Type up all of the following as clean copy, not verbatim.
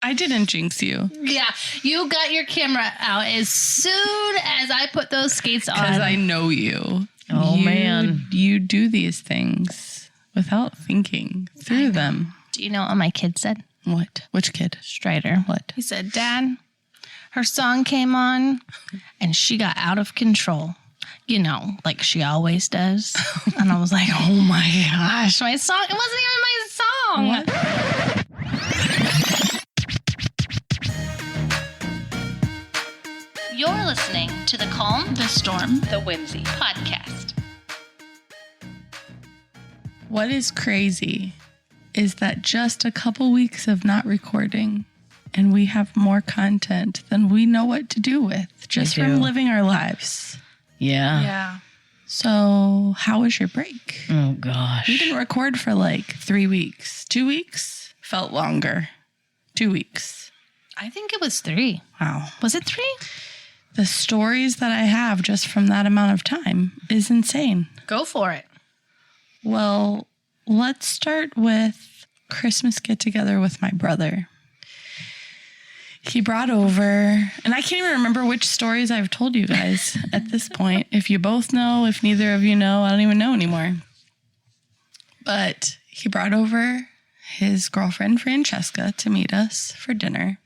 I didn't jinx you. Yeah, you got your camera out as soon as I put those skates on. Because I know you. Oh, man. You do these things without thinking through them. Do you know what my kid said? What? Which kid? Strider. What? He said, Dad, her song came on and she got out of control. You know, like she always does. And I was like, oh my gosh, my song. It wasn't even my song. What? You're listening to the Calm, The Storm, the Whimsy podcast. What is crazy is that just a couple weeks of not recording and we have more content than we know what to do with just from living our lives. Yeah. Yeah. So how was your break? Oh, gosh. We didn't record for like 3 weeks. 2 weeks? Felt longer. 2 weeks. I think it was 3. Wow. Was it 3? The stories that I have just from that amount of time is insane. Go for it. Well, let's start with Christmas get-together with my brother. He brought over, and I can't even remember which stories I've told you guys at this point. If you both know, if neither of you know, I don't even know anymore. But he brought over his girlfriend, Francesca, to meet us for dinner.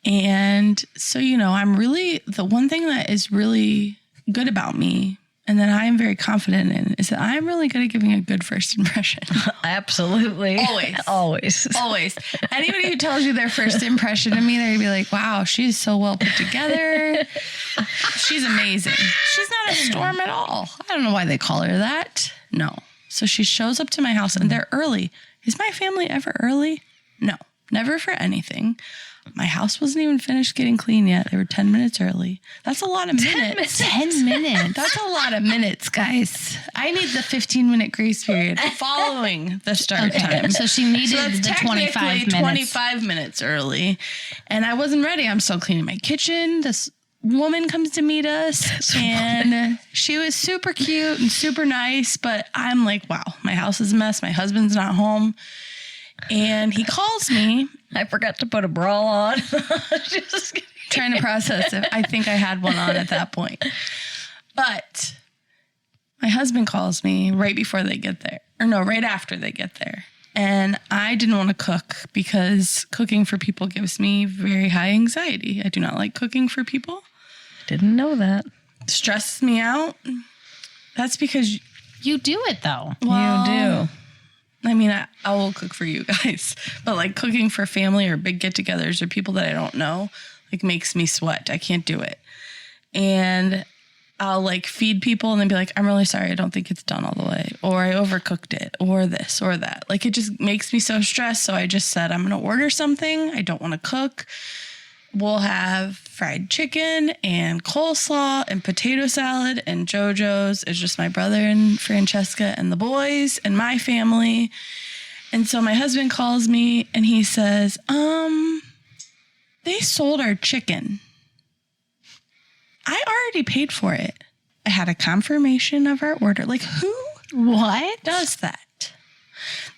And so, you know, the one thing that is really good about me and that I am very confident in is that I'm really good at giving a good first impression. Absolutely. Always. Anybody who tells you their first impression of me, they're going to be like, wow, she's so well put together. She's amazing. She's not a storm at all. I don't know why they call her that. No. So she shows up to my house and they're early. Is my family ever early? No, never for anything. My house wasn't even finished getting clean yet. They were 10 minutes early. That's a lot of minutes. 10 minutes. That's a lot of minutes, guys. I need the 15-minute grace period following the start time. So she needed the 25 minutes. 25 minutes early. And I wasn't ready. I'm still cleaning my kitchen. This woman comes to meet us and she was super cute and super nice. But I'm like, wow, my house is a mess. My husband's not home. And he calls me. I forgot to put a bra on. Just trying to process it. I think I had one on at that point. But my husband calls me right before they get there. Or no, right after they get there. And I didn't want to cook because cooking for people gives me very high anxiety. I do not like cooking for people. Didn't know that. Stresses me out. That's because You do it, though. well, you do. I mean, I will cook for you guys, but like cooking for family or big get-togethers or people that I don't know, like makes me sweat. I can't do it. And I'll like feed people and then be like, I'm really sorry. I don't think it's done all the way. Or I overcooked it or this or that. Like it just makes me so stressed. So I just said, I'm going to order something. I don't want to cook. We'll have fried chicken and coleslaw and potato salad and JoJo's. It's just my brother and Francesca and the boys and my family. And so my husband calls me and he says, they sold our chicken. I already paid for it. I had a confirmation of our order. Like who does that?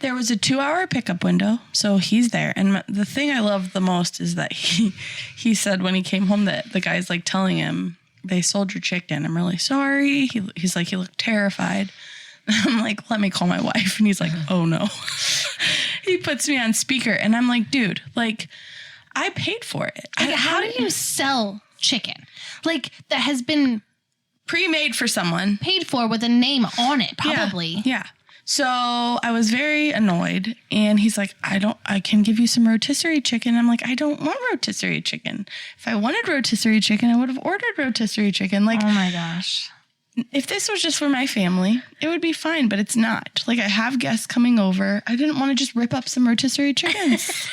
There was a 2-hour pickup window, so he's there. And the thing I love the most is that he said when he came home that the guy's like telling him, they sold your chicken. I'm really sorry. He's like, he looked terrified. I'm like, let me call my wife. And he's like, oh no. He puts me on speaker and I'm like, dude, like I paid for it. How do you sell chicken? Like that has been pre-made for someone. paid for with a name on it, probably. Yeah. So I was very annoyed and he's like, I can give you some rotisserie chicken. I'm like, I don't want rotisserie chicken. If I wanted rotisserie chicken, I would have ordered rotisserie chicken. Like, Oh my gosh. if this was just for my family, it would be fine, but it's not. Like I have guests coming over. I didn't want to just rip up some rotisserie chickens.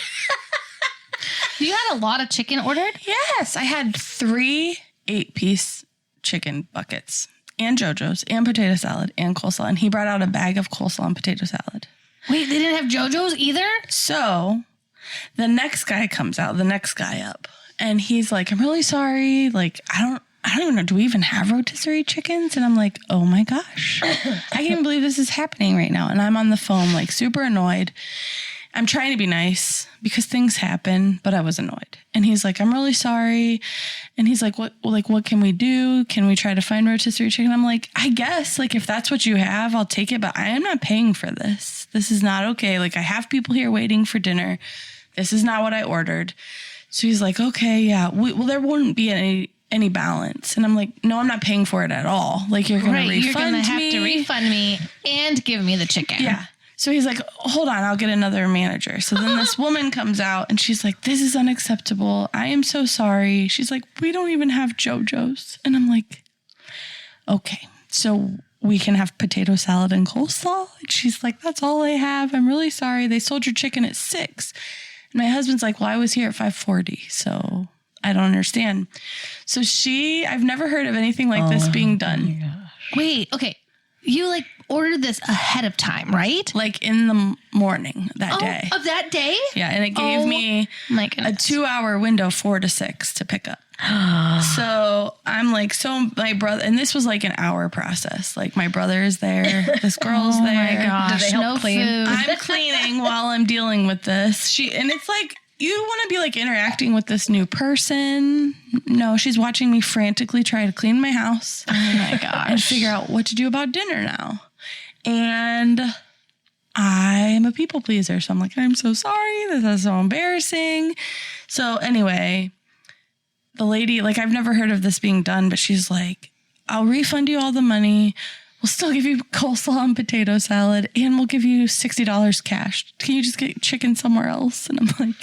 You had a lot of chicken ordered? Yes. I had 3 8-piece chicken buckets. And JoJo's, and potato salad, and coleslaw. And he brought out a bag of coleslaw and potato salad. Wait, they didn't have JoJo's either? So the next guy comes out, the next guy up, and he's like, I'm really sorry. Like, I don't even know. Do we even have rotisserie chickens? And I'm like, oh my gosh. I can't believe this is happening right now. And I'm on the phone, like super annoyed. I'm trying to be nice because things happen, but I was annoyed. And he's like, I'm really sorry. And he's like, what can we do? Can we try to find rotisserie chicken? I'm like, I guess, like, if that's what you have, I'll take it, but I am not paying for this. This is not okay. Like, I have people here waiting for dinner. This is not what I ordered. So he's like, okay, yeah. Well, there wouldn't be any balance. And I'm like, no, I'm not paying for it at all. Like, you're going to refund me. You're going to have to refund me and give me the chicken. Yeah. So he's like, hold on, I'll get another manager. So then this woman comes out and she's like, this is unacceptable. I am so sorry. She's like, we don't even have JoJo's. And I'm like, okay, so we can have potato salad and coleslaw? And she's like, that's all I have. I'm really sorry. They sold your chicken at 6. And my husband's like, well, I was here at 5:40. So I don't understand. So I've never heard of anything like this being done. Wait, okay. You like ordered this ahead of time, right? Like in the morning that day. Of that day? Yeah, and it gave me my a goodness. 2-hour window, 4 to 6 to pick up. So I'm like, my brother, and this was like an hour process. Like my brother is there, this girl's there. Oh my gosh, Do they help no clean? food. I'm cleaning while I'm dealing with this. And it's like, you want to be like interacting with this new person. No, she's watching me frantically try to clean my house. Oh my gosh. And figure out what to do about dinner now. And I'm a people pleaser. So I'm like, I'm so sorry. This is so embarrassing. So anyway, the lady, like, I've never heard of this being done, but she's like, I'll refund you all the money. We'll still give you coleslaw and potato salad, and we'll give you $60 cash. Can you just get chicken somewhere else? And I'm like,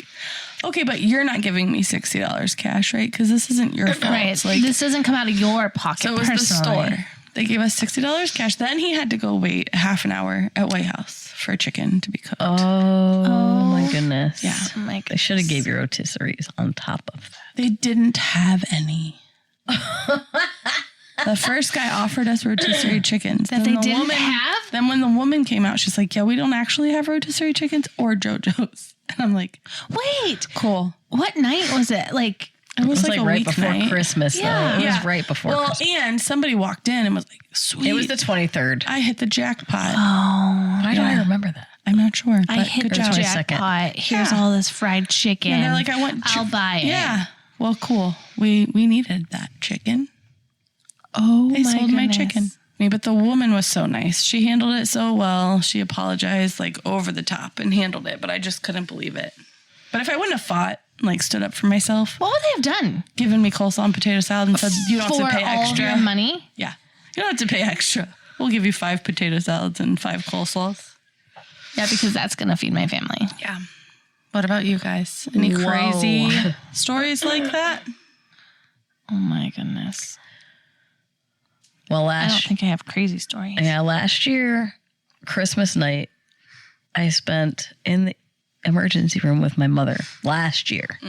okay, but you're not giving me $60 cash, right? Because this isn't your fault. Right. Like, This doesn't come out of your pocket. so it was personally. the store. They gave us $60 cash. Then he had to go wait half an hour at White House for chicken to be cooked. Oh my goodness. Yeah. Oh my They should have gave you rotisseries on top of that. They didn't have any. The first guy offered us rotisserie chickens. That Then they didn't have? Then when the woman came out, she's like, yeah, we don't actually have rotisserie chickens or JoJo's. And I'm like, Wait, cool. what night was it? Like, It was, It was like a right before weeknight. Christmas, Yeah. though. It was right before Christmas. And somebody walked in and was like, sweet. It was the 23rd. I hit the jackpot. Why don't I remember that? I'm not sure. I But hit good the job. 22nd. jackpot. Here's Yeah. all this fried chicken. And they're like, I want I'll buy it. Yeah. Well, cool. We needed that chicken. Oh, They my sold my goodness. chicken. But the woman was so nice. She handled it so well. She apologized like over the top and handled it, but I just couldn't believe it. But if I wouldn't have fought, like stood up for myself, What would they have done? given me coleslaw and potato salad and said, you don't For have to pay all extra. your money? Yeah. You don't have to pay extra. We'll give you 5 potato salads and 5 coleslaws. Yeah, because that's going to feed my family. Yeah. What about you guys? Any Whoa. crazy stories like that? Oh my goodness. Well, I don't think I have crazy stories. last year, Christmas night, I spent in the emergency room with my mother last year.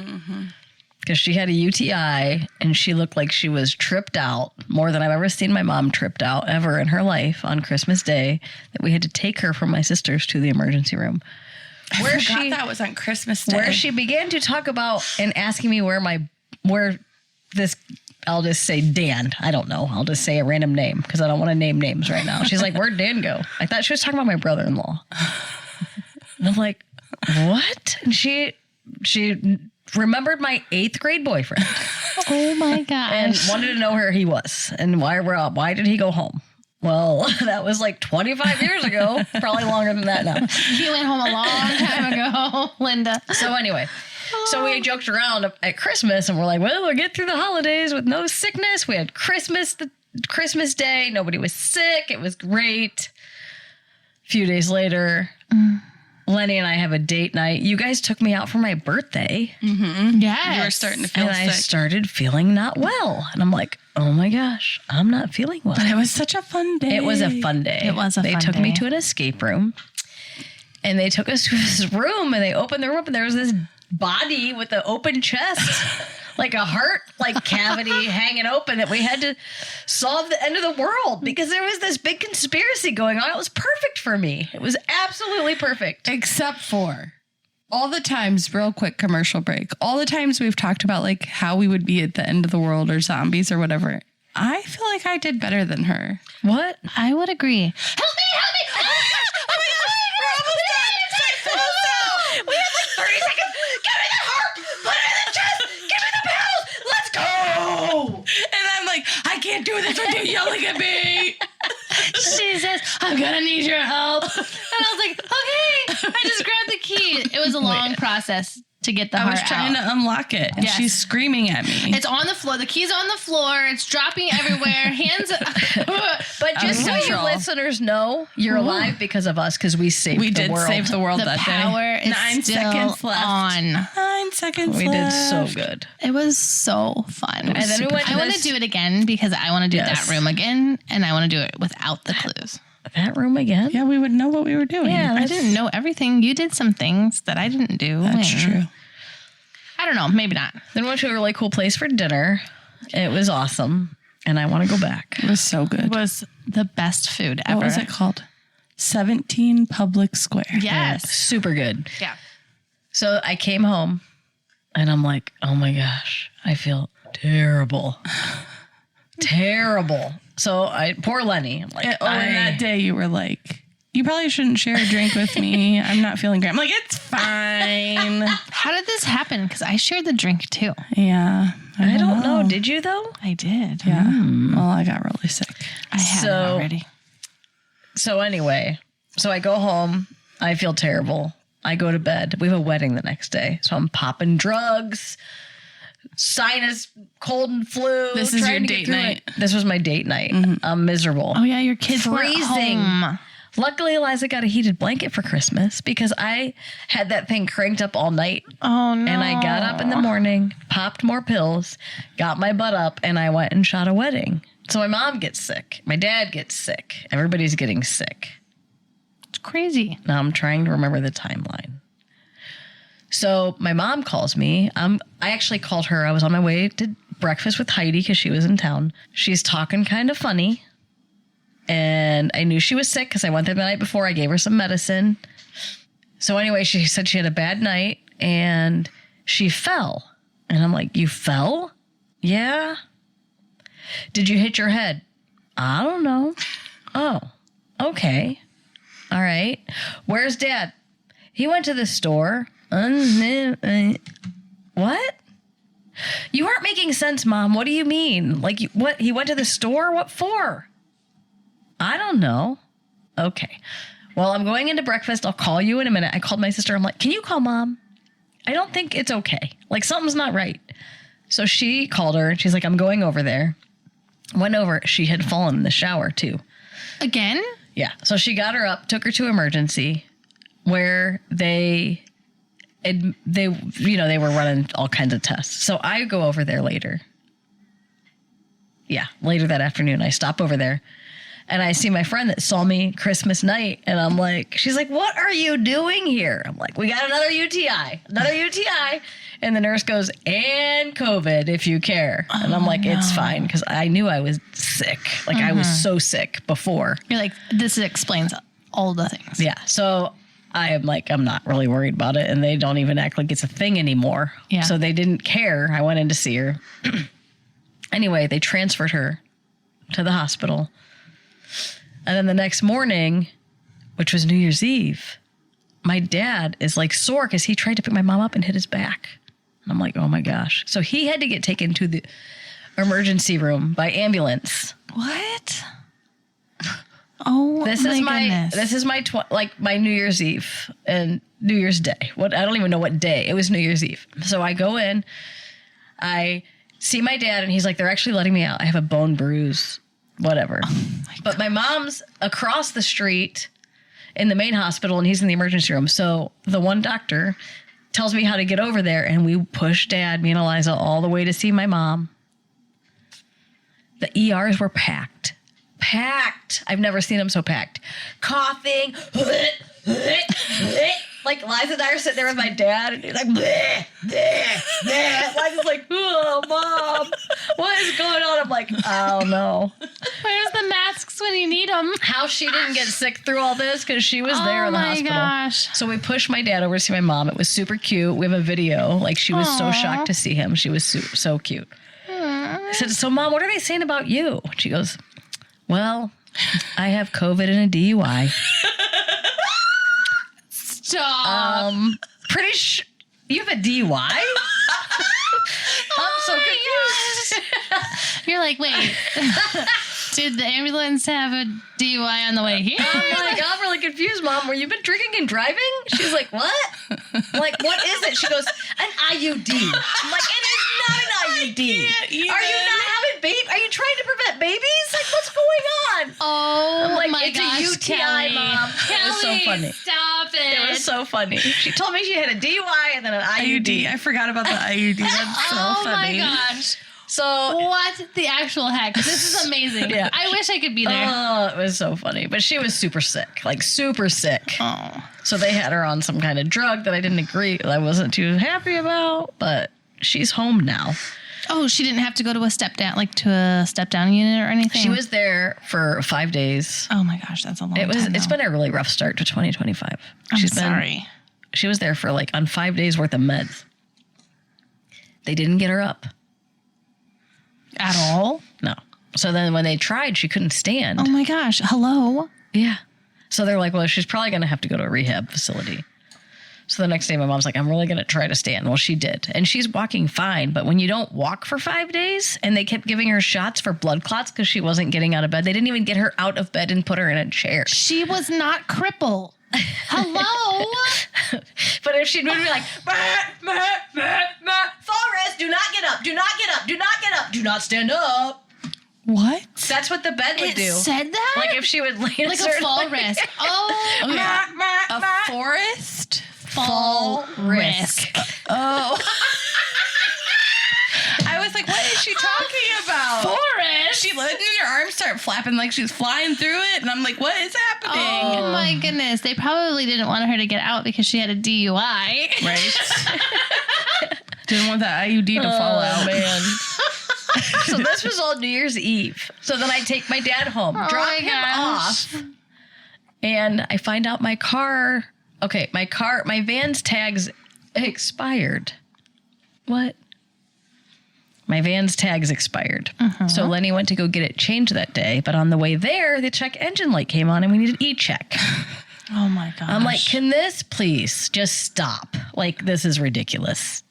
Because she had a UTI and she looked like she was tripped out more than I've ever seen my mom tripped out ever in her life on Christmas Day, that we had to take her from my sisters to the emergency room. I forgot that was on Christmas Day. Where she began to talk about and asking me where this, I'll just say Dan. I don't know. I'll just say a random name because I don't want to name names right now. She's like, where'd Dan go? I thought she was talking about my brother-in-law. And I'm like, what? And she remembered my 8th grade boyfriend Oh my and gosh. wanted to know where he was and why did he go home? Well, that was like 25 years ago, probably longer than that now. He went home a long time ago, Linda. So anyway, so we joked around at Christmas and we're like, well, we'll get through the holidays with no sickness. We had Christmas Day. Nobody was sick. It was great. A few days later, Lenny and I have a date night. You guys took me out for my birthday. Yes. You were starting to feel And I sick. started feeling not well. And I'm like, oh my gosh, I'm not feeling well. But it was such a fun day. It was a fun day. It was a They fun took me day. to an escape room. And they took us to this room and they opened the room up and there was this body with an open chest, like a heart cavity hanging open, that we had to solve the end of the world because there was this big conspiracy going on. It was perfect for me. It was absolutely perfect. Except for all the times, real quick commercial break, all the times we've talked about like how we would be at the end of the world or zombies or whatever. I feel like I did better than her. What? I would agree. Help me! Oh my gosh! We're almost done! do this when you're yelling at me. She says, I'm gonna need your help. And I was like, okay. I just grabbed the key. It was a long process to get the I heart was trying out. to unlock it, and Yes. she's screaming at me. It's on the floor. The key's on the floor. It's dropping everywhere. Hands. But just so you control. listeners know, you're alive because of us, because we saved We the did world. save the world The that power day. is 9 still seconds left. on. 9 seconds We did left. so good. It was so fun. And then we went to I want to this- do it again because I want to do Yes. that room again, and I want to do it without the clues. That room again? Yeah, we would know what we were doing. Yeah, I didn't know everything. You did some things that I didn't do. That's and true. I don't know. Maybe not. Then we went to a really cool place for dinner. It was awesome. And I want to go back. It was so It good. was the best food ever. What was it called? 17 Public Square. Yes. Super good. Yeah. So I came home and I'm like, oh my gosh, I feel terrible. Terrible. So poor Lenny. I'm like, And that day you were like, you probably shouldn't share a drink with me. I'm not feeling great. I'm like, it's fine. How did this happen? Because I shared the drink too. Yeah. I don't know. Did you though? I did. Yeah. Well, I got really sick. I had it already. So anyway, so I go home. I feel terrible. I go to bed. We have a wedding the next day. So I'm popping drugs, sinus, cold and flu. This is trying your to get date through night. it. This was my date night. I'm miserable. Oh yeah, your kids were at Freezing. home. Luckily, Eliza got a heated blanket for Christmas because I had that thing cranked up all night. Oh no. And I got up in the morning, popped more pills, got my butt up, and I went and shot a wedding. So my mom gets sick. My dad gets sick. Everybody's getting sick. It's crazy. Now I'm trying to remember the timeline. So my mom calls me. I actually called her. I was on my way to breakfast with Heidi because she was in town. She's talking kind of funny. And I knew she was sick because I went there the night before. I gave her some medicine. So anyway, she said she had a bad night and she fell. And I'm like, you fell? Yeah. Did you hit your head? I don't know. Oh, okay. All right. Where's Dad? He went to the store. What? You aren't making sense, Mom. What do you mean? Like, what? He went to the store? What for? I don't know. Okay. Well, I'm going into breakfast. I'll call you in a minute. I called my sister. I'm like, can you call Mom? I don't think it's okay. Like, something's not right. So she called her and she's like, I'm going over there. Went over. She had fallen in the shower too. Again? Yeah. So she got her up, took her to emergency where they were running all kinds of tests. So I go over there later. Yeah. Later that afternoon, I stop over there. And I see my friend that saw me Christmas night. And I'm like, she's like, what are you doing here? I'm like, we got another UTI. And the nurse goes, and COVID if you care. And I'm like, it's fine. Because I knew I was sick. Like I was so sick before. You're like, this explains all the things. Yeah. So I am like, I'm not really worried about it. And they don't even act like it's a thing anymore. Yeah. So they didn't care. I went in to see her. Anyway, they transferred her to the hospital. And then the next morning, which was New Year's Eve, my dad is like sore because he tried to pick my mom up and hit his back. And I'm like, oh my gosh. So he had to get taken to the emergency room by ambulance. What? Oh, This is my my New Year's Eve and New Year's Day. I don't even know what day. It was New Year's Eve. So I go in, I see my dad, and he's like, they're actually letting me out. I have a bone bruise, whatever. But my mom's across the street in the main hospital, and he's in the emergency room. So the one doctor tells me how to get over there, and we push Dad, me and Eliza, all the way to see my mom. The ERs were packed. I've never seen them so packed. Coughing. Like Liza and I are sitting there with my dad, and he's like, bleh, bleh, bleh. Liza's like, oh, Mom, what is going on? I'm like, I don't know. Where's the masks when you need them? How she didn't get sick through all this because she was there in the hospital. Oh my gosh. So we pushed my dad over to see my mom. It was super cute. We have a video. Like she was so shocked to see him. She was so cute. I said, so Mom, what are they saying about you? She goes, well, I have COVID and a DUI. Stop. Pretty sure you have a DUI? I'm so confused. You're like, wait, did the ambulance have a DUI on the way here? I'm like, I'm really confused, Mom. Were you been drinking and driving? She's like, what? I'm like, what is it? She goes, an IUD. I'm like, it is not an IUD. Are you not having baby? Are you trying to prevent babies? Like, what's going on? Oh, I'm like, my it's gosh, a UTI, Kelly. Mom. It was so funny. Stop it. It was so funny. She told me she had a DUI and then an IUD. I forgot about the IUD. That's so Oh funny. my gosh. So, What the actual heck? This is amazing. Yeah. I wish I could be there. oh, it was so funny. But she was super sick, like super sick. Oh. So they had her on some kind of drug that I wasn't too happy about, but she's home now. Oh, she didn't have to go to a step down unit or anything? She was there for 5 days. Oh my gosh, that's a long time. It's been a really rough start to 2025. I'm sorry. She was there for like on 5 days worth of meds. They didn't get her up. At all? No. So then when they tried, she couldn't stand. Oh my gosh. Hello? Yeah. So they're like, well, she's probably going to have to go to a rehab facility. So the next day, my mom's like, I'm really going to try to stand. Well, she did. And she's walking fine. But when you don't walk for 5 days and they kept giving her shots for blood clots because she wasn't getting out of bed, they didn't even get her out of bed and put her in a chair. She was not crippled. Hello? But if she'd be like, Forrest, do not get up, do not get up, do not get up, do not stand up. What? That's what the bed would It do. said that? Like if she would lay in like a certain fall way. risk. Oh, Okay. A forest? fall risk. Oh. I was like, what is she talking about? Forest? She looked and her arms start flapping like she's flying through it. And I'm like, what is happening? Oh my goodness. They probably didn't want her to get out because she had a DUI. Right? Didn't want that IUD to fall out. Man. So this was all New Year's Eve. So then I take my dad home, Oh drop my him gosh. off, and I find out my van's tags expired. What? My van's tags expired. So Lenny went to go get it changed that day, but on the way there, the check engine light came on and we needed e-check. Oh my gosh. I'm like, can this please just stop? Like, this is ridiculous.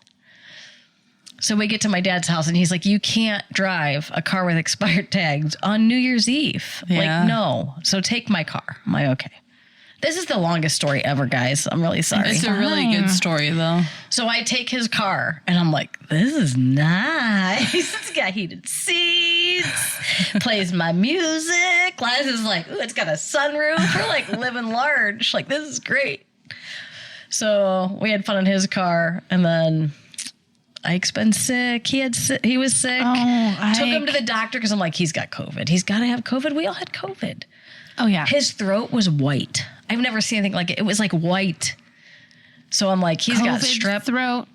So we get to my dad's house and he's like, you can't drive a car with expired tags on New Year's Eve. Yeah. Like, no. So take my car. I'm like, okay. This is the longest story ever, guys. I'm really sorry. It's a really good story, though. So I take his car and I'm like, this is nice. It's got heated seats, plays my music. Liz is like, ooh, it's got a sunroof. We're like living large. Like, this is great. So we had fun in his car. And then Ike's been sick. He was sick. Oh, Took him Ike. to the doctor because I'm like, he's got COVID. He's got to have COVID. We all had COVID. Oh yeah. His throat was white. I've never seen anything like it. It was like white. So I'm like, he's got COVID strep, throat.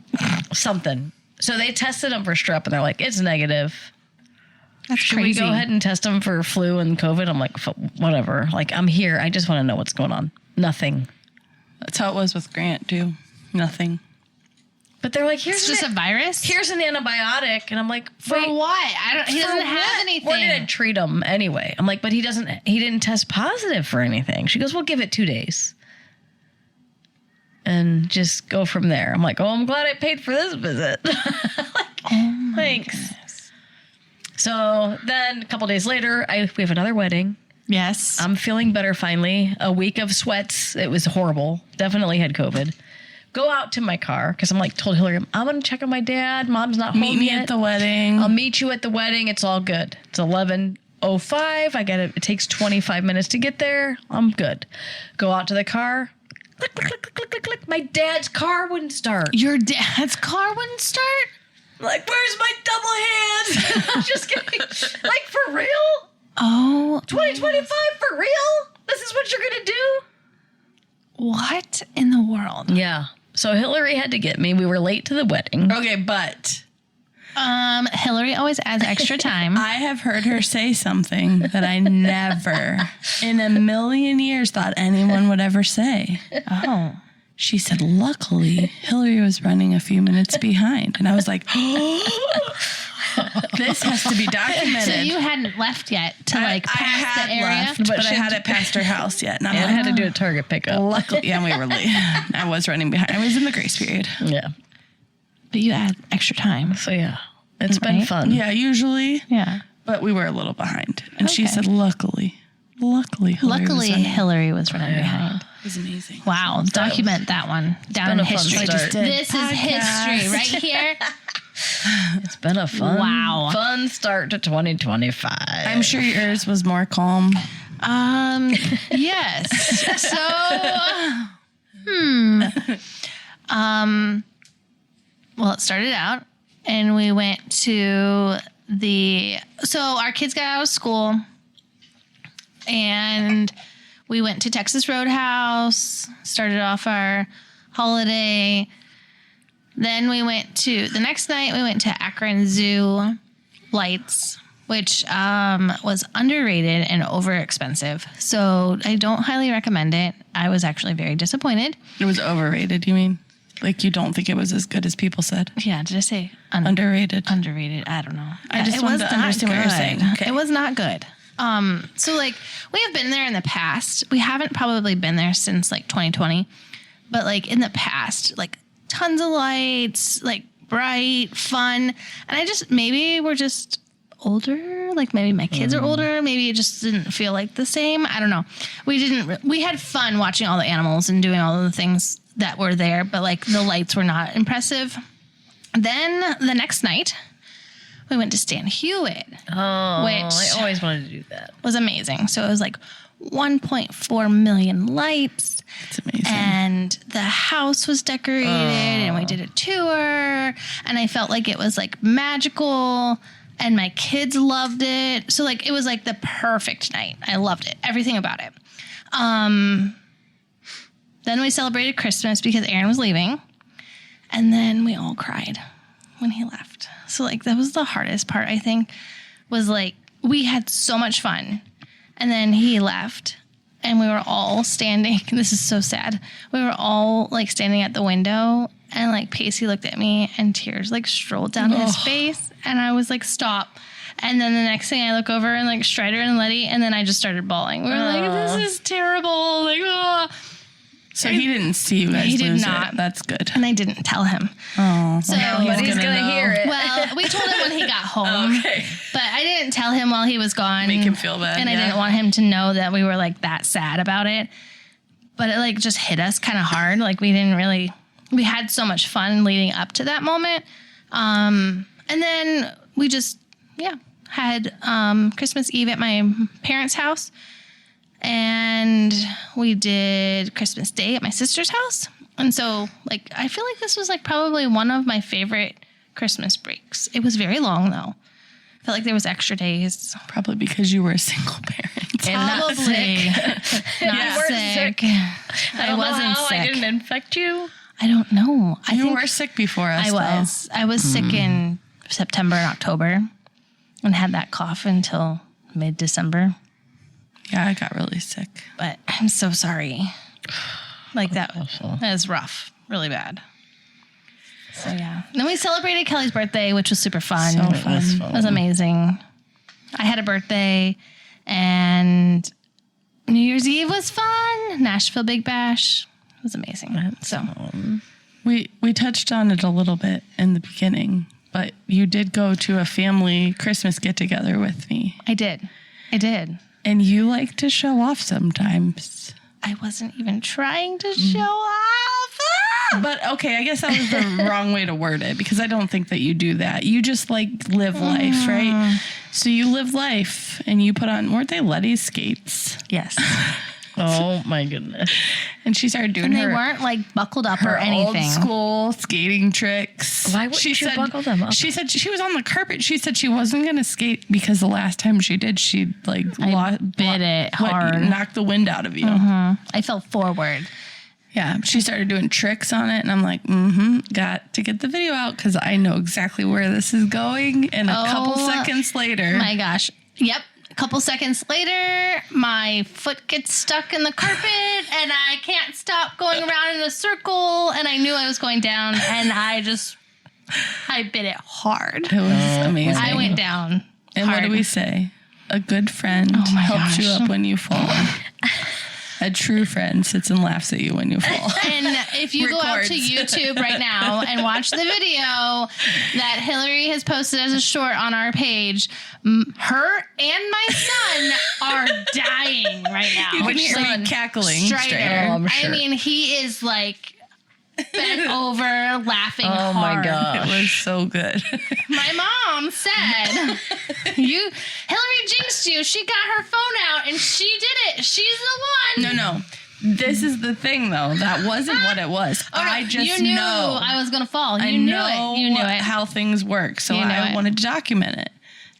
something. So they tested him for strep and they're like, it's negative. That's Should crazy. we go ahead and test him for flu and COVID? I'm like, whatever. Like, I'm here. I just want to know what's going on. Nothing. That's how it was with Grant, too. Nothing. But they're like, It's just a virus? here's an antibiotic. And I'm like, For wait, what? He for doesn't have what? anything. We're going to treat him anyway. I'm like, but he didn't test positive for anything. She goes, we'll give it 2 days. And just go from there. I'm like, oh, I'm glad I paid for this visit. Thanks. Goodness. So then a couple days later, we have another wedding. Yes. I'm feeling better finally. A week of sweats. It was horrible. Definitely had COVID. Go out to my car because I'm like, told Hillary, I'm going to check on my dad. Mom's not Meet home me yet. at the wedding. I'll meet you at the wedding. It's all good. It's 11:05. It takes 25 minutes to get there. I'm good. Go out to the car. Click, click, click, click, click, click. My dad's car wouldn't start. Your dad's car wouldn't start? Like, where's my double hands? I'm just kidding. Like, for real? Oh. 2025 for real? This is what you're going to do? What in the world? Yeah. So Hillary had to get me. We were late to the wedding. Okay, but Hillary always adds extra time. I have heard her say something that I never in a million years thought anyone would ever say. Oh. She said, luckily, Hillary was running a few minutes behind. And I was like, this has to be documented. So you hadn't left yet to like I pass had the area? left, but I hadn't passed her house yet. And I'm And I like, had to do a Target pickup. luckily, yeah, we were late. I was running behind. I was in the grace period. Yeah. But you add extra time. So yeah, it's been Right. fun. Yeah, usually. Yeah. but we were a little behind. And she Okay. said, luckily Hillary Hillary was running behind. It was amazing. Wow. Document that one down been in a fun history. start. This is history right here. It's been a fun start to 2025. I'm sure yours was more calm. Yes. So, well, it started out and we went to so our kids got out of school and we went to Texas Roadhouse, started off our holiday. Then the next night we went to Akron Zoo Lights, which was underrated and over expensive. So I don't highly recommend it. I was actually very disappointed. It was overrated, you mean? Like you don't think it was as good as people said? Yeah, did I say Underrated. Underrated. I don't know. I just it wanted was to not understand what you're good. saying. Okay. It was not good. So like we have been there in the past. We haven't probably been there since like 2020, but like in the past, like tons of lights, like bright, fun. And maybe we're just older. Like maybe my kids are older. Maybe it just didn't feel like the same. I don't know. We had fun watching all the animals and doing all of the things that were there, but like the lights were not impressive. Then the next night we went to Stan Hewitt, which I always wanted to do that. was amazing. So it was like 1.4 million lights. It's amazing. And the house was decorated and we did a tour and I felt like it was like magical and my kids loved it. So like it was like the perfect night. I loved it. Everything about it. Then we celebrated Christmas because Aaron was leaving. And then we all cried when he left. So like that was the hardest part, I think, was like we had so much fun. And then he left and we were all standing. This is so sad. We were all like standing at the window and like Pacey looked at me and tears like strolled down his face. And I was like, stop. And then the next thing I look over and like Strider and Letty, and then I just started bawling. We were like, this is terrible. Like, oh. So he didn't see you guys He did lose not. it. That's good. And I didn't tell him. Oh, So But he's gonna gonna know. hear it. well, we told him when he got home. Okay. But I didn't tell him while he was gone. Make him feel bad, And I yeah. didn't want him to know that we were like that sad about it. But it like just hit us kind of hard. Like we had so much fun leading up to that moment. And then we just, had Christmas Eve at my parents' house. And we did Christmas Day at my sister's house. And so like, I feel like this was like probably one of my favorite Christmas breaks. It was very long though. I felt like there was extra days. Probably because you were a single parent. And not Probably. Not You weren't sick. sick. I wasn't how sick. I didn't infect you. I don't know. I You think were sick before us. I was sick in September and October and had that cough until mid-December. Yeah, I got really sick. But I'm so sorry. Like that was rough. Really bad. So yeah. Then we celebrated Kelly's birthday, which was super fun. So fun. It was amazing. I had a birthday and New Year's Eve was fun. Nashville Big Bash. It was amazing. We touched on it a little bit in the beginning, but you did go to a family Christmas get together with me. I did. And you like to show off sometimes. I wasn't even trying to show off. But okay, I guess that was the wrong way to word it because I don't think that you do that. You just like live life, right? So you live life and you put on, weren't they Letty's skates? Yes. Oh my goodness. And she started doing And they her, weren't like buckled up her or anything. old school skating tricks. Why wouldn't you buckle them up? She said she was on the carpet. She said she wasn't going to skate because the last time she did, she like bit it hard. knocked the wind out of you. I fell forward. Yeah, she started doing tricks on it, and I'm like, got to get the video out because I know exactly where this is going. And a couple seconds later, My gosh. Yep. A couple seconds later, my foot gets stuck in the carpet and I can't stop going around in a circle. And I knew I was going down and I bit it hard. it was amazing. I went down. And hard. what do we say? A good friend my helps you gosh. up when you fall. A true friend sits and laughs at you when you fall. And if you go out to YouTube right now and watch the video that Hillary has posted as a short on our page, her and my son are dying right now. You can hear me cackling. Strider. Oh, I'm sure. I mean, he is like bent over, laughing Oh hard. my gosh. It was so good. My mom said, Hillary jinxed you. She got her phone out and she did it. She's the one. No. This is the thing, though. That wasn't what it was. Oh, no, I just you knew know. I was going to fall. You I knew know it. You knew it. how things work. So You knew I it. wanted to document it.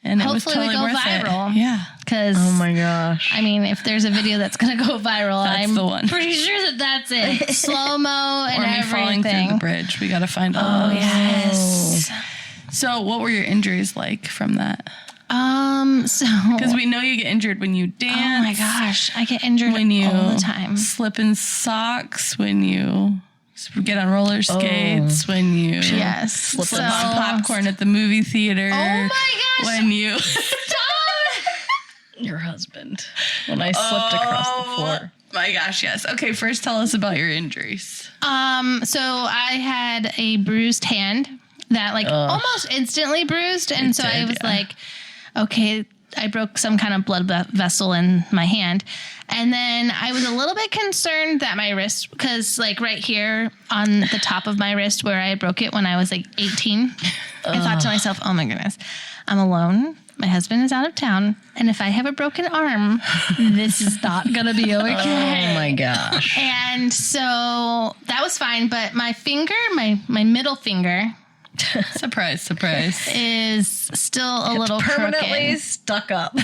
And Hopefully it was we totally go worth viral. it. Yeah. Because, Oh my gosh. I mean, if there's a video that's going to go viral, That's I'm the one. pretty sure that that's it. Slow-mo and Or me falling through the everything. bridge. We got to find all those. Yes. So what were your injuries like from that? So. Because we know you get injured when you dance. Oh my gosh. I get injured When you all the time. slip in socks, when you get on roller skates, when you Yes. slip on popcorn at the movie theater. Oh my gosh. When you Your husband. When I slipped across the floor. My gosh, yes. Okay, first tell us about your injuries. So I had a bruised hand that almost instantly bruised. And so I did, was yeah. like, okay, I broke some kind of blood vessel in my hand. And then I was a little bit concerned that my wrist, because like right here on the top of my wrist where I broke it when I was like 18, I thought to myself, oh my goodness, I'm alone. My husband is out of town. And if I have a broken arm, this is not going to be okay. Oh my gosh. And so that was fine. But my finger, my middle finger Surprise, surprise. is still a little Permanently crooked. stuck up.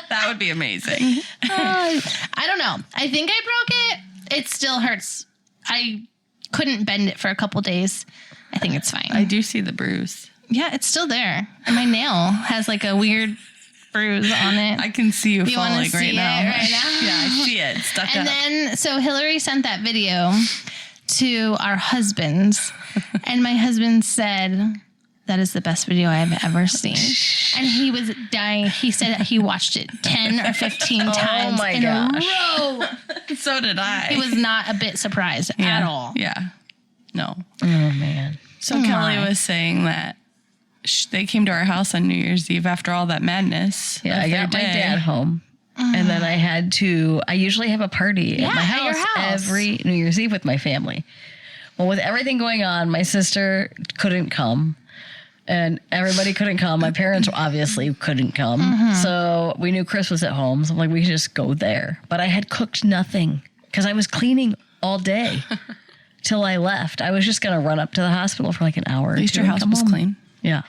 That would be amazing. I don't know. I think I broke it. It still hurts. I couldn't bend it for a couple days. I think it's fine. I do see the bruise. Yeah, it's still there. And my nail has like a weird bruise on it. I can see you You wanna falling see right it now. right now? Yeah, I see it. It's stuck And up. then, so Hillary sent that video to our husbands, and my husband said, that is the best video I've ever seen. And he was dying. He said that he watched it 10 or 15 times my in gosh. a row. So did I. He was not a bit surprised yeah. at all. Yeah. No. Oh man. So Oh, Kelly my. was saying that they came to our house on New Year's Eve after all that madness. Yeah, of I their got my day. dad home. And then I usually have a party Yeah, at my at your house house. every New Year's Eve with my family. Well, with everything going on, my sister couldn't come. And everybody couldn't come. My parents obviously couldn't come. So we knew Chris was at home. So I'm like, we could just go there. But I had cooked nothing because I was cleaning all day till I left. I was just going to run up to the hospital for like an hour or At least two your and house come was home. clean. Yeah.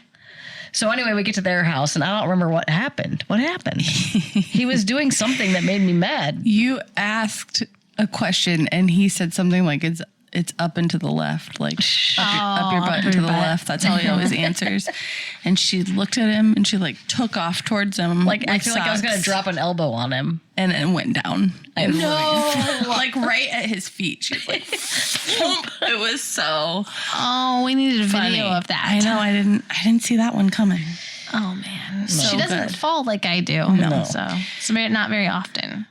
So anyway, we get to their house and I don't remember what happened. What happened? He was doing something that made me mad. You asked a question and he said something like it's up and to the left, like up your butt and to the left. That's how he always answers. And she looked at him and she like took off towards him. Like I with feel like I was going to socks, drop an elbow on him. and it went down. No. Like right at his feet. She was like, thump. It was so Oh, we needed a funny. video of that. I know. I didn't see that one coming. Oh, man. So she doesn't good. fall like I do. No. So it's not very often.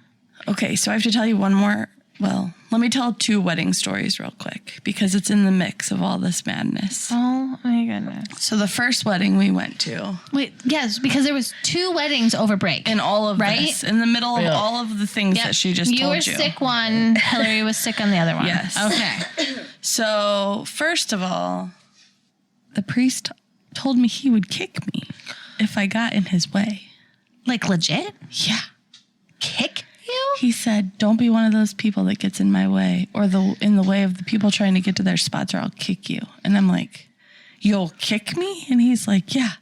Okay, so I have to tell you one more. Well, let me tell 2 wedding stories real quick because it's in the mix of all this madness. Oh, my goodness. So the first wedding we went to, Wait, yes, because there was 2 weddings over break. in all of Right? this, in the middle of Yeah. all of the things Yep. that she just you told were you. sick one, Hillary was sick on the other one. Yes. Okay. So first of all, the priest told me he would kick me if I got in his way. Like legit? Yeah. Kick you? He said, don't be one of those people that gets in my way or in the way of the people trying to get to their spots or I'll kick you. And I'm like, you'll kick me? And he's like, yeah.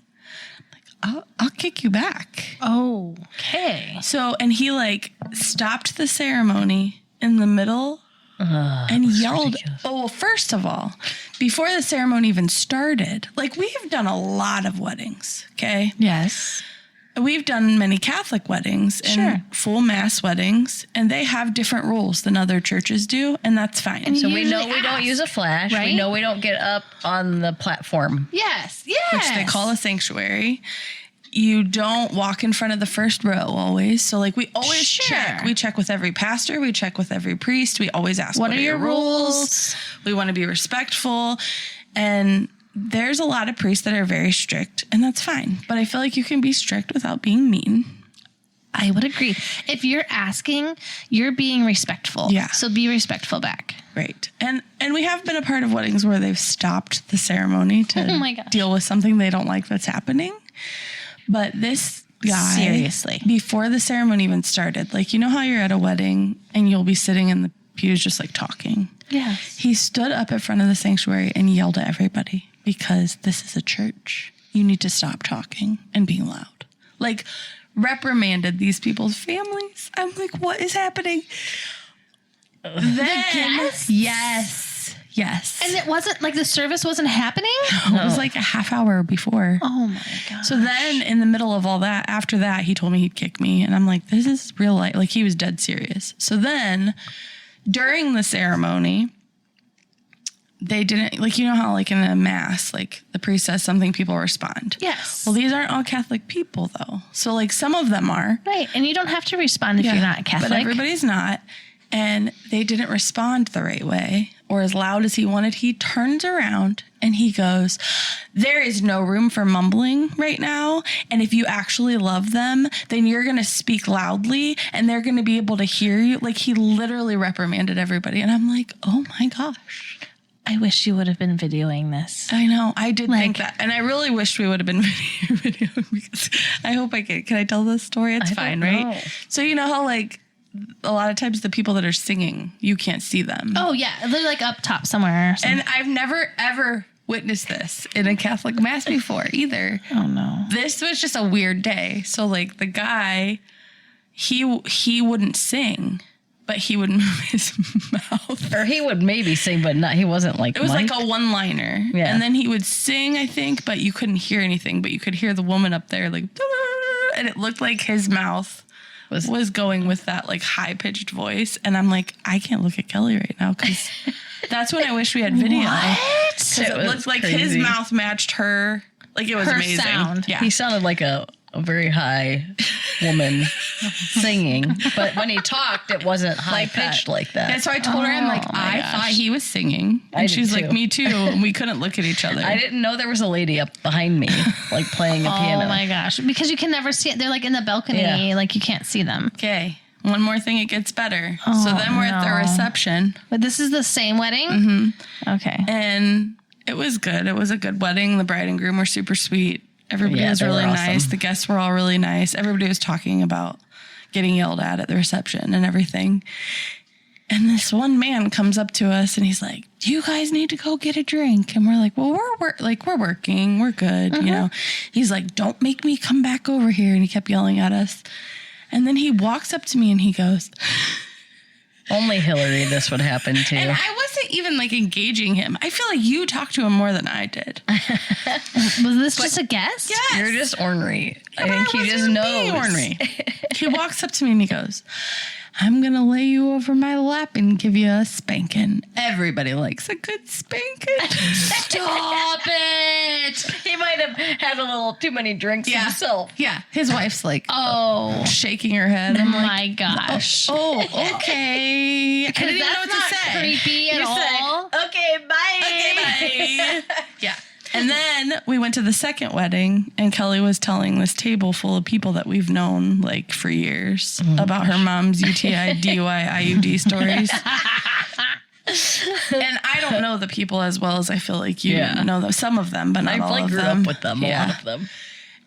I'm like, I'll kick you back. Oh, okay. So, and he like stopped the ceremony in the middle and yelled. ridiculous. Oh, well, first of all, before the ceremony even started, like we've done a lot of weddings, okay? Yes. We've done many Catholic weddings and Sure. full mass weddings, and they have different rules than other churches do, and that's fine. And So we usually know we don't ask, use a flash. right? We know we don't get up on the platform. Yes. which they call a sanctuary. You don't walk in front of the first row always. So like we always Sure. check. We check with every pastor. We check with every priest. We always ask, what are your rules? We want to be respectful. And there's a lot of priests that are very strict, and that's fine. But I feel like you can be strict without being mean. I would agree. If you're asking, you're being respectful. Yeah. So be respectful back. Right. And we have been a part of weddings where they've stopped the ceremony to Oh my gosh. deal with something they don't like that's happening. But this guy, Seriously. before the ceremony even started, like, you know how you're at a wedding and you'll be sitting in the pews just like talking? Yes. He stood up in front of the sanctuary and yelled at everybody because this is a church. You need to stop talking and being loud. Like, reprimanded these people's families. I'm like, what is happening? Then, yes. And it wasn't like the service wasn't happening? It was like a half hour before. Oh my God. So then in the middle of all that, after that, he told me he'd kick me. And I'm like, this is real life. Like, he was dead serious. So then during the ceremony, they didn't, like, you know how like in a mass, like the priest says something, people respond. Yes. Well, these aren't all Catholic people though. So like some of them are. Right. And you don't have to respond if you're not Catholic. But everybody's not. And they didn't respond the right way or as loud as he wanted. He turns around and he goes, there is no room for mumbling right now. And if you actually love them, then you're going to speak loudly and they're going to be able to hear you. Like, he literally reprimanded everybody. And I'm like, oh my gosh. I wish you would have been videoing this. I know. I did think that. And I really wished we would have been videoing because I hope I can. Can I tell this story? It's fine, right? know. So you know how like a lot of times the people that are singing, you can't see them. Oh, yeah. They're like up top somewhere or something. And I've never, ever witnessed this in a Catholic mass before either. Oh, no. This was just a weird day. So like the guy, he wouldn't sing, but he would move his mouth. Or he would maybe sing, but not. He wasn't like. It was mic'd. like a one-liner. Yeah. And then he would sing, I think, but you couldn't hear anything. But you could hear the woman up there like, and it looked like his mouth was going with that like high-pitched voice. And I'm like, I can't look at Kelly right now because that's when I wish we had video. What? 'Cause It it was looked like his crazy. mouth matched her. Like, it was Her amazing. sound. Yeah. He sounded like a very high woman singing, but when he talked, it wasn't high pitched like that. And so I told her, I'm like, Oh, my I gosh. thought he was singing. I And did she's too. like, me too. And we couldn't look at each other. I didn't know there was a lady up behind me, like playing a piano. Oh, my gosh. Because you can never see it. They're like in the balcony. Yeah. Like you can't see them. Okay. One more thing, it gets better. So Oh, then we're at the no. reception. But this is the same wedding? Mm-hmm. Okay. And it was good. It was a good wedding. The bride and groom were super sweet. Everybody Yeah, was they were really awesome. nice. The guests were all really nice. Everybody was talking about getting yelled at the reception and everything. And this one man comes up to us and he's like, do you guys need to go get a drink? And we're like, well, we're working. We're good. You know, he's like, don't make me come back over here. And he kept yelling at us. And then he walks up to me and he goes, Only Hillary this would happen to. and I wasn't even like engaging him. I feel like you talked to him more than I did. Was this just a guess? Yes. You're just ornery. I But think he wasn't just even knows. being ornery. He walks up to me and he goes, I'm going to lay you over my lap and give you a spanking. Everybody likes a good spanking. Stop it. He might have had a little too many drinks himself. Yeah. His wife's like Oh, shaking her head. I'm like, my gosh. oh, okay. I Because didn't even know that's what not to say. creepy at You said, all. okay, bye. Okay, bye. Yeah. And then we went to the second wedding, and Kelly was telling this table full of people that we've known like for years about her mom's UTI, DUI, IUD stories. And I don't know the people as well as I feel like you know them. Some of them, but not I all like of grew them. up with them, a lot of them.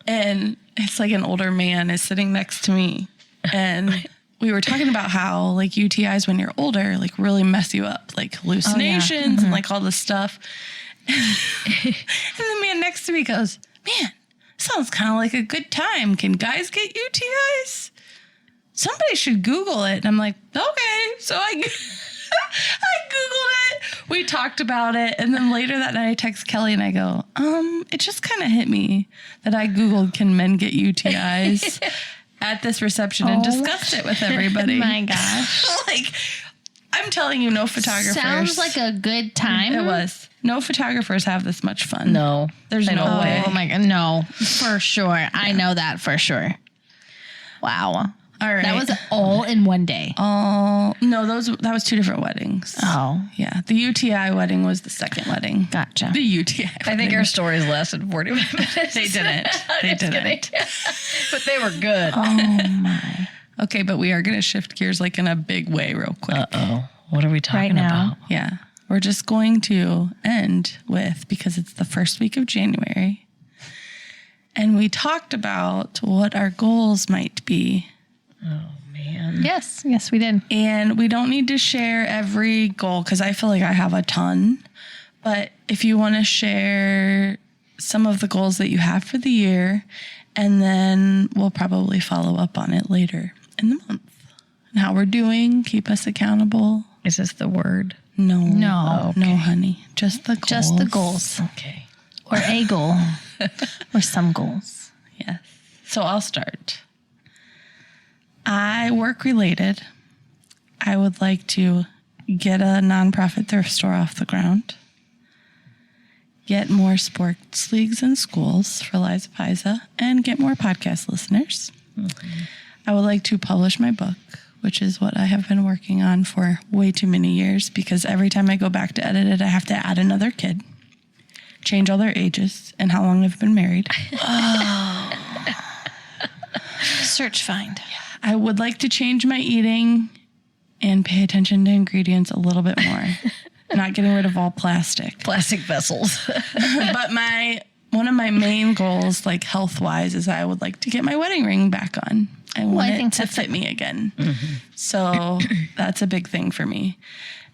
And it's like an older man is sitting next to me, and we were talking about how like UTIs when you're older like really mess you up, like hallucinations and like all this stuff. And the man next to me goes, man, sounds kind of like a good time. Can guys get UTIs? Somebody should Google it. And I'm like, okay. So I Googled it. We talked about it. And then later that night I text Kelly and I go, it just kind of hit me that I Googled, can men get UTIs at this reception and discussed it with everybody. My gosh. Like, I'm telling you, no photographers. Sounds like a good time. It was. No photographers have this much fun. No. There's no way. Oh my God. No, for sure. I know that for sure. Wow. All right. That was all in one day. Oh, no, that was 2 different weddings. Oh, Yeah. The UTI wedding was the second wedding. gotcha. The UTI I think our stories lasted 45 minutes. They didn't. They didn't. But they were good. Oh my. Okay, but we are going to shift gears like in a big way real quick. Uh-oh. What are we talking Right now. about? Yeah. We're just going to end with, because it's the first week of January, and we talked about what our goals might be. Oh, man. Yes, we did. And we don't need to share every goal because I feel like I have a ton. But if you want to share some of the goals that you have for the year, and then we'll probably follow up on it later in the month. And how we're doing, keep us accountable. Is this the word? No. No. No, honey. Just the goals. Just the goals. Okay. Or a goal. Or some goals. Yes. So I'll start. Work related. I would like to get a nonprofit thrift store off the ground. Get more sports leagues in schools for Liza Piza, and get more podcast listeners. Mm-hmm. I would like to publish my book, which is what I have been working on for way too many years, because every time I go back to edit it, I have to add another kid, change all their ages, and how long they've been married. Search find. I would like to change my eating and pay attention to ingredients a little bit more. Not getting rid of all plastic. Plastic vessels. But one of my main goals, like health-wise, is I would like to get my wedding ring back on. I want it to fit me again. Mm-hmm. So that's a big thing for me.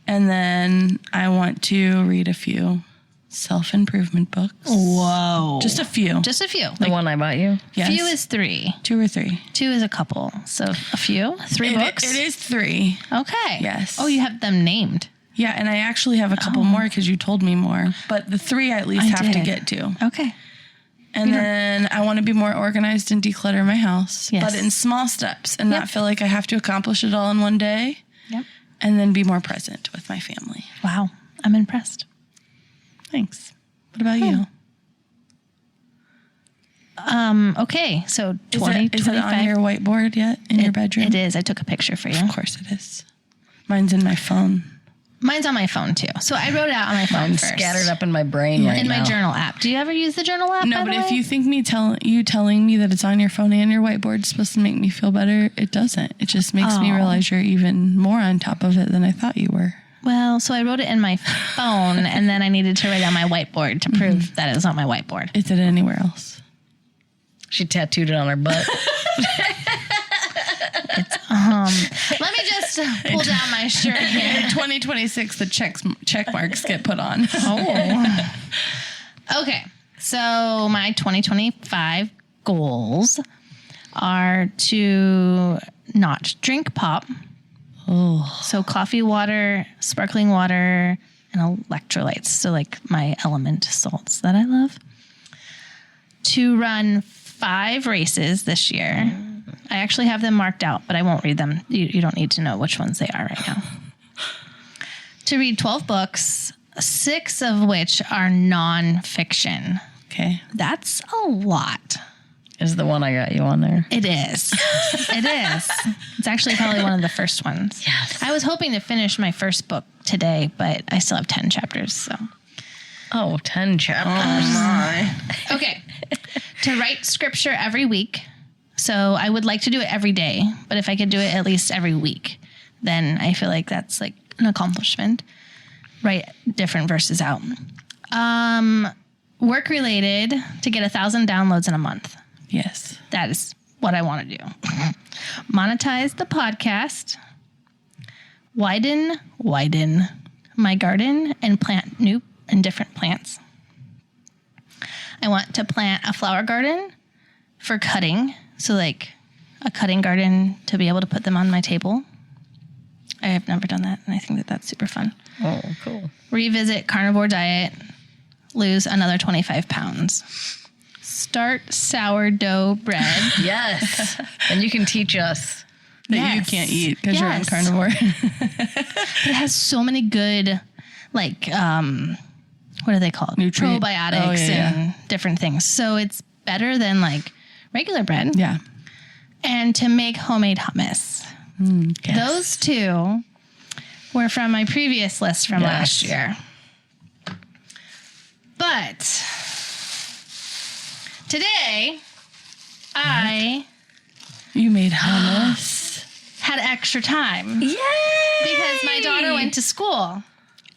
And then I want to read a few self-improvement books. Whoa. Just a few. Just a few. The one I bought you? Yes. Few is 3. 2 or 3. 2 is a couple. So a few? 3 books? It is 3. Okay. Yes. Oh, you have them named. Yeah, and I actually have a couple more because you told me more. But the 3 I at least have to get to. Okay. And then I want to be more organized and declutter my house. Yes. But in small steps and not feel like I have to accomplish it all in one day. Yep. And then be more present with my family. Wow. I'm impressed. Thanks. What about you? Okay. So Is 2025. it on your whiteboard yet in your bedroom? It is. I took a picture for you. Of course it is. Mine's in my phone. Mine's on my phone too. So I wrote it out on my phone first. Scattered up in my brain right in now. my journal app. Do you ever use the journal app? No, by but the if way? you think you telling me that it's on your phone and your whiteboard is supposed to make me feel better, it doesn't. It just makes me realize you're even more on top of it than I thought you were. Well, so I wrote it in my phone, and then I needed to write on my whiteboard to prove that it was on my whiteboard. Is it anywhere else? She tattooed it on her butt. Let me just pull down my shirt here. In 2026, the check marks get put on. Oh. Okay. So my 2025 goals are to not drink pop. Oh. So coffee, water, sparkling water, and electrolytes. So like my element salts that I love. To run 5 races this year. I actually have them marked out, but I won't read them. You don't need to know which ones they are right now. To read 12 books, 6 of which are nonfiction. Okay. That's a lot. Is the one I got you on there. It is. It is. It's actually probably one of the first ones. Yes. I was hoping to finish my first book today, but I still have 10 chapters, so. Oh, 10 chapters. Okay. To write scripture every week. So I would like to do it every day, but if I could do it at least every week, then I feel like that's like an accomplishment. Write different verses out. Work related to get 1,000 downloads in a month. Yes. That is what I want to do. Monetize the podcast. Widen my garden and plant new and different plants. I want to plant a flower garden for cutting. So like a cutting garden to be able to put them on my table. I have never done that, and I think that that's super fun. Oh, cool. Revisit carnivore diet. Lose another 25 pounds. Start sourdough bread. Yes. And you can teach us. That you can't eat because you're on Yes. carnivore. It has so many good, like, what are they called? Nutrient. Probiotics and different things. So it's better than like regular bread. Yeah. And to make homemade hummus. Yes. Those two were from my previous list from last year. But today, You made hummus. had extra time. Yay! Because my daughter went to school.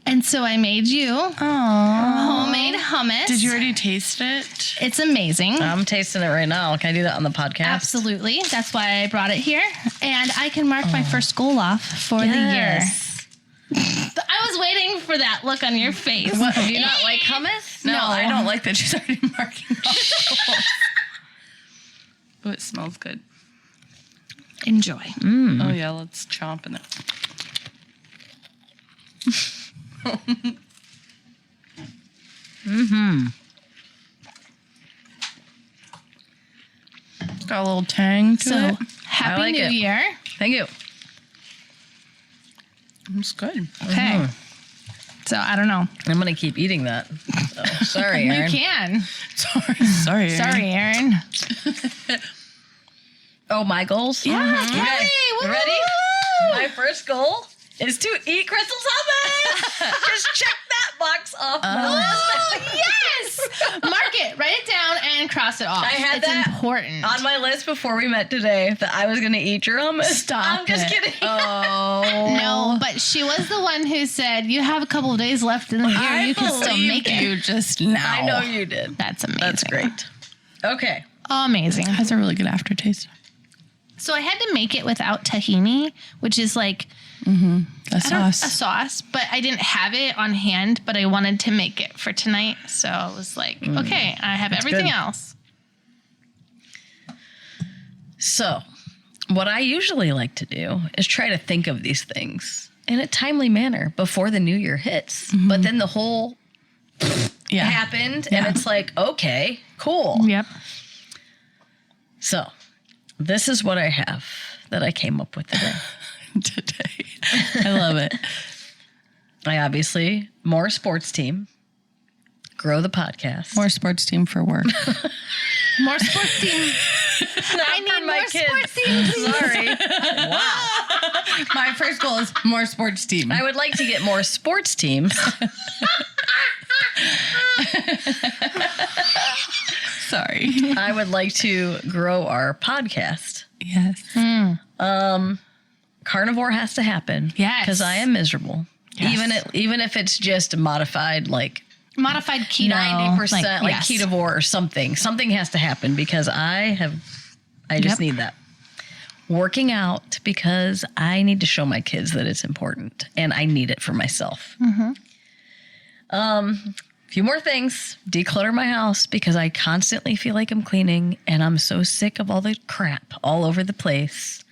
And so I made you homemade hummus. Did you already taste it? It's amazing. I'm tasting it right now. Can I do that on the podcast? Absolutely. That's why I brought it here. And I can mark my first goal off for the year. I was waiting for that look on your face. What, do you not like hummus? No, I don't like that she's already marking off. Oh, it smells good. Enjoy. Oh, yeah, let's chomp in it. Got a little tang to So, it. Happy like New it. Year. Thank you. It's good. Okay. So, I don't know. I'm going to keep eating that. So, sorry, Erin. You can. Sorry. Sorry, Erin. Oh, my goals? Yeah, Okay. Kelly. Woo, Ready? woo, woo. My first goal is to eat Crystal's hummus. Just check that box off my list. Oh, yes! Mark it, write it down, and cross it off. I had it's that important. on my list before we met today that I was going to eat your hummus. Stop I'm just it. kidding. Oh. No, but she was the one who said, you have a couple of days left in the year. I You can still believed make it. you just now. I know you did. That's amazing. That's great. Okay. Amazing. It has a really good aftertaste. So I had to make it without tahini, which is like A sauce. a sauce, but I didn't have it on hand, but I wanted to make it for tonight. So I was like, okay, I have everything good. else. So, what I usually like to do is try to think of these things in a timely manner before the new year hits. But then the whole Yeah. happened, and it's like, okay, cool. Yep. So, this is what I have that I came up with today. Today. I love it. I obviously, more sports team, grow the podcast. More sports team for work. More sports team. I need more sports team. Sorry. Wow. My first goal is more sports team. I would like to get more sports teams. Sorry. I would like to grow our podcast. Yes. Carnivore has to happen. Yes. Because I am miserable. Yes. Even if it's just modified, like Modified keto. 90%, like yes. ketovore or something. Something has to happen because I just Yep. need that. Working out because I need to show my kids that it's important and I need it for myself. Few more things. Declutter my house because I constantly feel like I'm cleaning and I'm so sick of all the crap all over the place.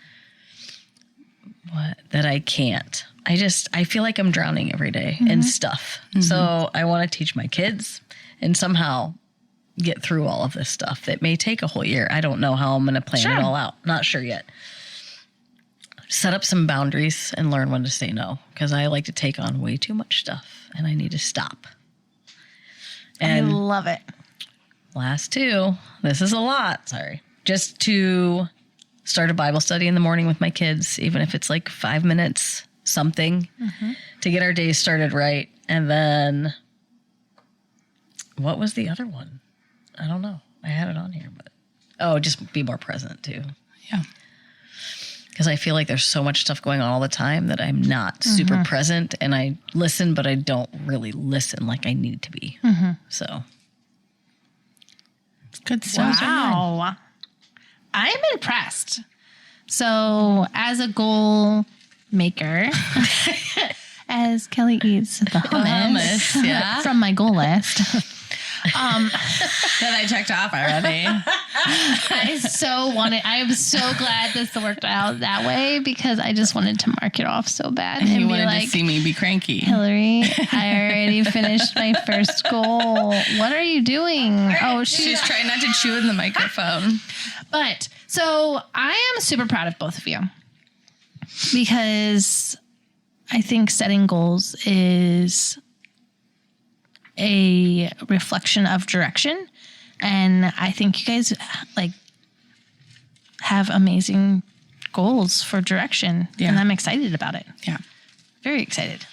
That I can't. I feel like I'm drowning every day in stuff. So I want to teach my kids and somehow get through all of this stuff. It may take a whole year. I don't know how I'm going to plan it all out. Not sure yet. Set up some boundaries and learn when to say no because I like to take on way too much stuff and I need to stop. I And love it. last two, this is a lot. Sorry. Just to start a Bible study in the morning with my kids, even if it's like 5 minutes, something to get our days started right. And then what was the other one? I don't know. I had it on here, but just be more present too. Yeah. Because I feel like there's so much stuff going on all the time that I'm not super present and I listen, but I don't really listen like I need to be. So Good stuff. Wow. I'm impressed. So, as a goal maker, as Kelly eats the hummus, yeah. from my goal list, That I checked off already. I'm so glad this worked out that way because I just wanted to mark it off so bad and You be wanted like, to see me be cranky. Hillary, I already finished my first goal. What are you doing? Oh, She's trying not to chew in the microphone. But so I am super proud of both of you because I think setting goals is a reflection of direction. And I think you guys like have amazing goals for direction. Yeah. And I'm excited about it. Yeah. Very excited.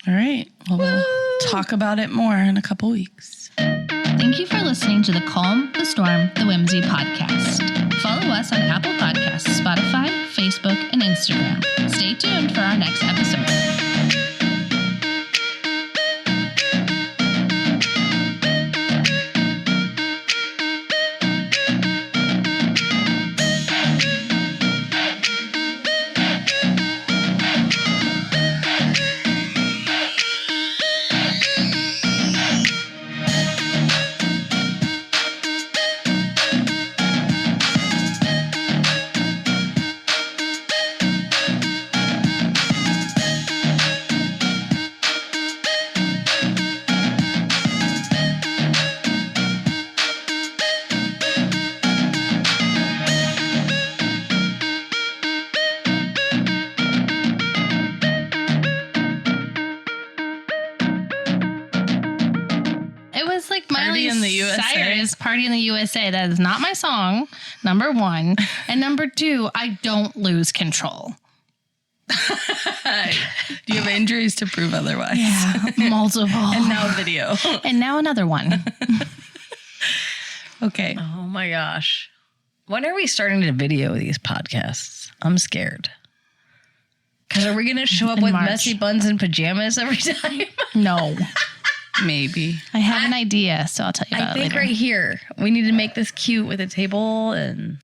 All right. Well, we'll talk about it more in a couple weeks. Thank you for listening to the Calm, the Storm, the Whimsy podcast. Follow us on Apple Podcasts, Spotify, Facebook, and Instagram. Stay tuned for our next episode. Party in the USA. Cyrus, Party in the USA. That is not my song, number one. And number two, I don't lose control. Do you have injuries to prove otherwise? Yeah, multiple. And now video. And now another one. Okay. Oh my gosh. When are we starting to video these podcasts? I'm scared. Because are we going to show up In with March. messy buns and pajamas every time? No. Maybe. I have an idea, so I'll tell you about I it think later. right here, we need to make this cute with a table and